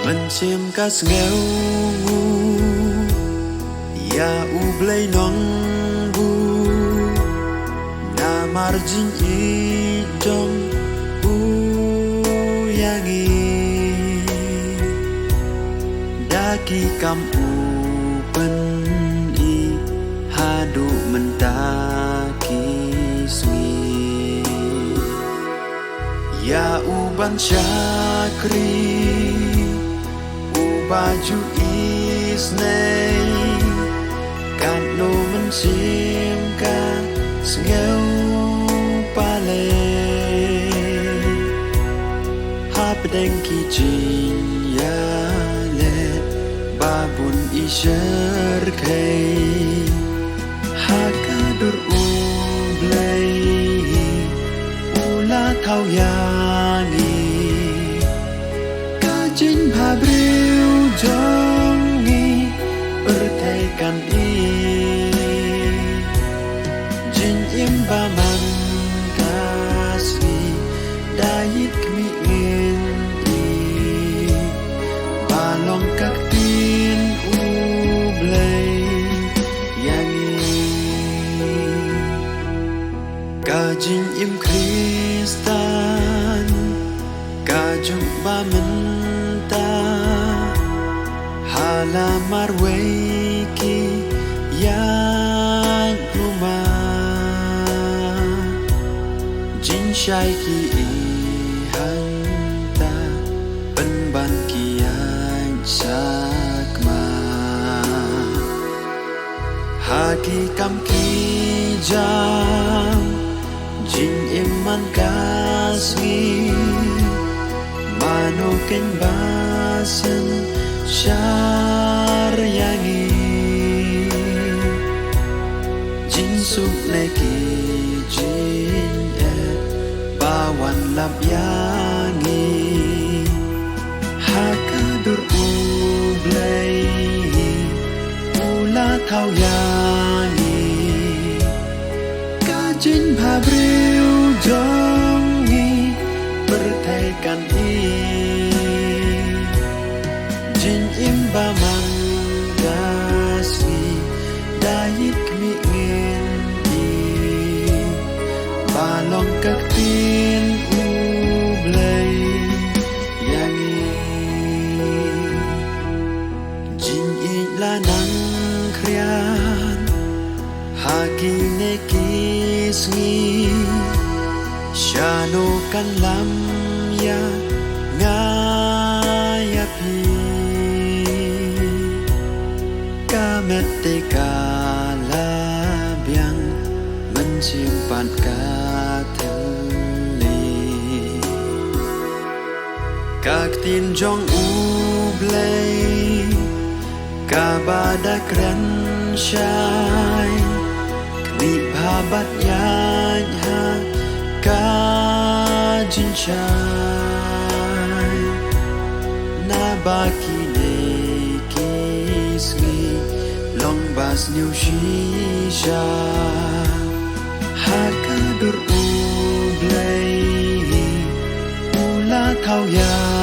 Mencium kas ngeu ya ublay nongbu na marjin idong uyangi daki kam upen I hadu mentaki sui ya uban syakri baju isnei kan no mencium ka sengau pale ha pedeng kijin ya le babun isyer kai ha kadur ublay ula thau yangi kajin bhabriu jongi bertekan jin imba man kasih dayit kmi balong kaktin ublay yangi kajin im Kristan kajung ba menta halamar weiki yang rumah jin syai ki hanta penban kian sakma haki kam ki jam jin iman kasih manoken basen syar yangi jin suk leki jin bawan lap yangi hakadur ublay ula thau yangi kajin bhabriu jongi bertekan jin imba manggasi dayit kmi balong kaktin ublay yangi jin lanang krian hagi nekisngi syano kan lam ya ngayapi kametika labiang menciumpan kateli kaktin jong ublay kabada kren syai kni babat yanya kajin syai nabaki nekisngi long bas new shisha hakadur ublay ula thau ya